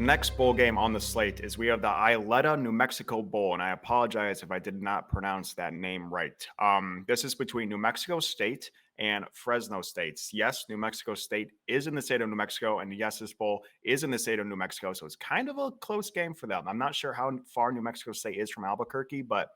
next bowl game on the slate is we have the Isleta, New Mexico Bowl, and I apologize if I did not pronounce that name right. This is between New Mexico State and Fresno State. Yes, New Mexico State is in the state of New Mexico, and yes, this bowl is in the state of New Mexico, so it's kind of a close game for them. I'm not sure how far New Mexico State is from Albuquerque, but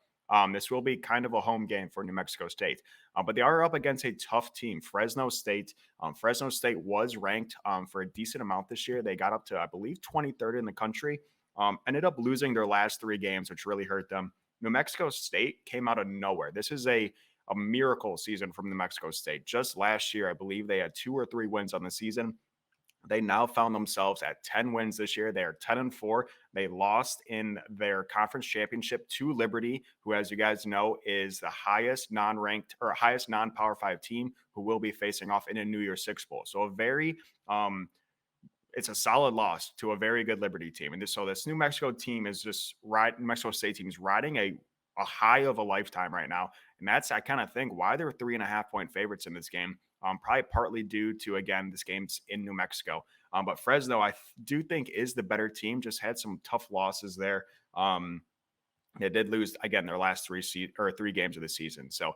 this will be kind of a home game for New Mexico State. But they are up against a tough team, Fresno State. Fresno State was ranked for a decent amount this year. They got up to, I believe, 23rd in the country. Ended up losing their last three games, which really hurt them. New Mexico State came out of nowhere. This is a miracle season from New Mexico State. Just last year, I believe they had 2 or 3 wins on the season. They now found themselves at 10 wins this year. They are 10-4. They lost in their conference championship to Liberty, who, as you guys know, is the highest non-ranked or highest non-Power 5 team who will be facing off in a New Year's Six Bowl. So a very it's a solid loss to a very good Liberty team. And so this New Mexico team is just New Mexico State team is riding a high of a lifetime right now. And that's, I kind of think, why they're 3.5-point favorites in this game. Probably partly due to, again, this game's in New Mexico. But Fresno, I do think, is the better team. Just had some tough losses there. They did lose, again, their last three games of the season. So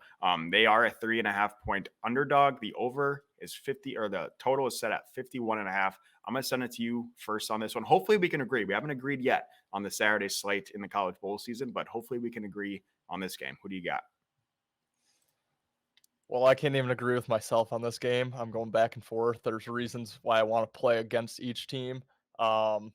they are a 3.5-point underdog. The over is 50, or the total is set at 51.5. I'm going to send it to you first on this one. Hopefully we can agree. We haven't agreed yet on the Saturday slate in the college bowl season, but hopefully we can agree on this game. Who do you got? Well, I can't even agree with myself on this game. I'm going back and forth. There's reasons why I want to play against each team. I'll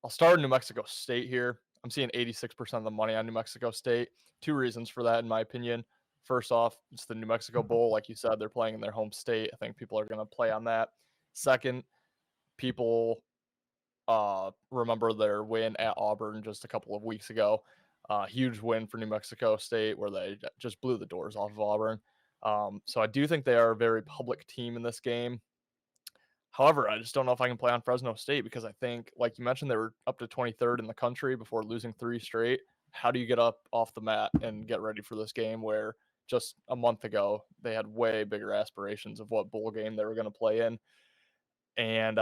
start in New Mexico State here. I'm seeing 86% of the money on New Mexico State. 2 reasons for that, in my opinion. First off, it's the New Mexico Bowl. Like you said, they're playing in their home state. I think people are going to play on that. Second, people remember their win at Auburn just a couple of weeks ago. Huge win for New Mexico State where they just blew the doors off of Auburn. So I do think they are a very public team in this game. However, I just don't know if I can play on Fresno State because I think, like you mentioned, they were up to 23rd in the country before losing 3 straight. How do you get up off the mat and get ready for this game where just a month ago they had way bigger aspirations of what bowl game they were going to play in? And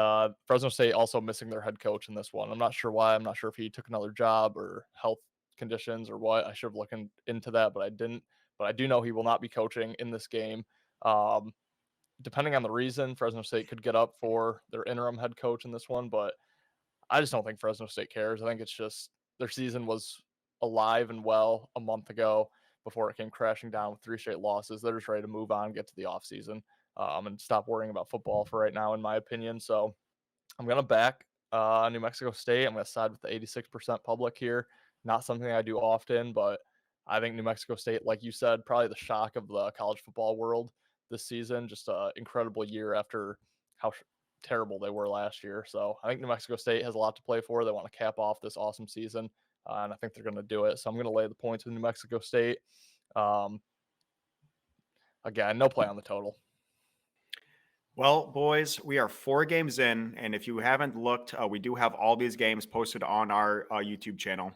Fresno State also missing their head coach in this one. I'm not sure why. I'm not sure if he took another job or health conditions or what. I should have looked into that, but I didn't. But I do know he will not be coaching in this game. Depending on the reason, Fresno State could get up for their interim head coach in this one, but I just don't think Fresno State cares. I think it's just their season was alive and well a month ago before it came crashing down with 3 straight losses. They're just ready to move on, get to the offseason, and stop worrying about football for right now, in my opinion. So I'm going to back New Mexico State. I'm going to side with the 86% public here. Not something I do often, but I think New Mexico State, like you said, probably the shock of the college football world this season. Just an incredible year after how terrible they were last year. So I think New Mexico State has a lot to play for. They want to cap off this awesome season, and I think they're going to do it. So I'm going to lay the points with New Mexico State. Again, no play on the total. Well, boys, we are 4 games in, and if you haven't looked, we do have all these games posted on our YouTube channel.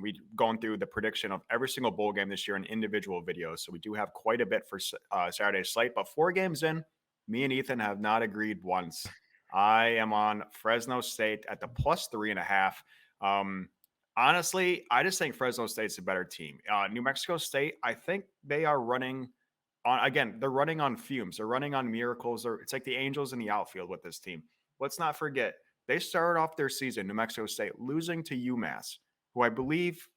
We've gone through the prediction of every single bowl game this year in individual videos, so we do have quite a bit for Saturday's slate. But 4 games in, me and Ethan have not agreed once. I am on Fresno State at the plus 3.5. Honestly, I just think Fresno State's a better team. New Mexico State, I think they are running they're running on fumes. They're running on miracles. It's like the Angels in the outfield with this team. Let's not forget, they started off their season, New Mexico State, losing to UMass, who I believe,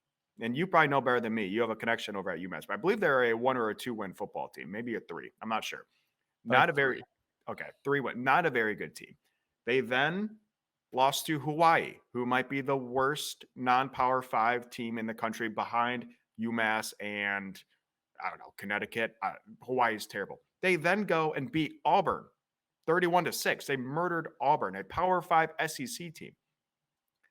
and you probably know better than me, you have a connection over at UMass, but I believe they're a 1 or a 2 win football team, maybe a 3. I'm not sure. Not a very, 3 win, not a very good team. They then lost to Hawaii, who might be the worst non-Power 5 team in the country behind UMass and I don't know, Connecticut. Hawaii is terrible. They then go and beat Auburn 31-6. They murdered Auburn, a Power 5 SEC team.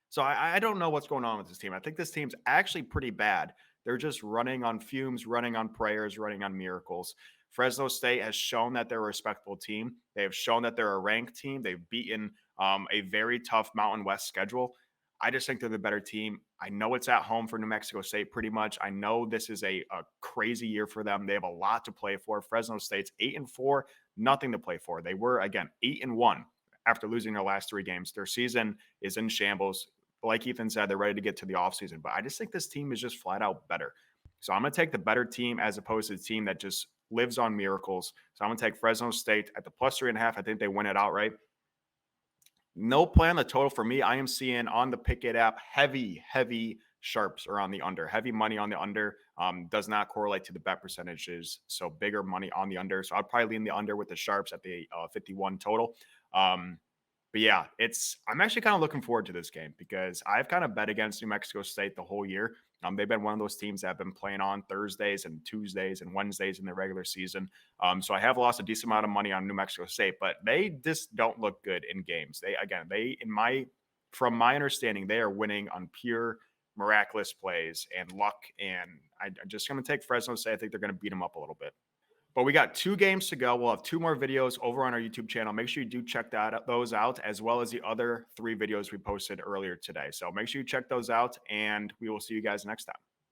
So I don't know what's going on with this team. I think this team's actually pretty bad. They're just running on fumes, running on prayers, running on miracles. Fresno State has shown that they're a respectable team. They have shown that they're a ranked team. They've beaten a very tough Mountain West schedule. I just think they're the better team. I know it's at home for New Mexico State pretty much. I know this is a crazy year for them. They have a lot to play for. Fresno State's 8-4, nothing to play for. They were, again, 8-1 after losing their last 3 games. Their season is in shambles. Like Ethan said, they're ready to get to the offseason, but I just think this team is just flat out better. So I'm going to take the better team as opposed to the team that just lives on miracles. So I'm going to take Fresno State at the +3.5. I think they win it outright. No play on the total for me. I am seeing on the Pickett app heavy sharps are on the under. Heavy money on the under. Does not correlate to the bet percentages. So bigger money on the under. So I'd probably lean the under with the sharps at the 51 total. But yeah, I'm actually kind of looking forward to this game because I've kind of bet against New Mexico State the whole year. They've been one of those teams that have been playing on Thursdays and Tuesdays and Wednesdays in the regular season. So I have lost a decent amount of money on New Mexico State, but they just don't look good in games. From my understanding, they are winning on pure miraculous plays and luck. And I'm just going to take Fresno State. I think they're going to beat them up a little bit. But we got 2 games to go. We'll have 2 more videos over on our YouTube channel. Make sure you do check those out, as well as the other 3 videos we posted earlier today. So make sure you check those out, and we will see you guys next time.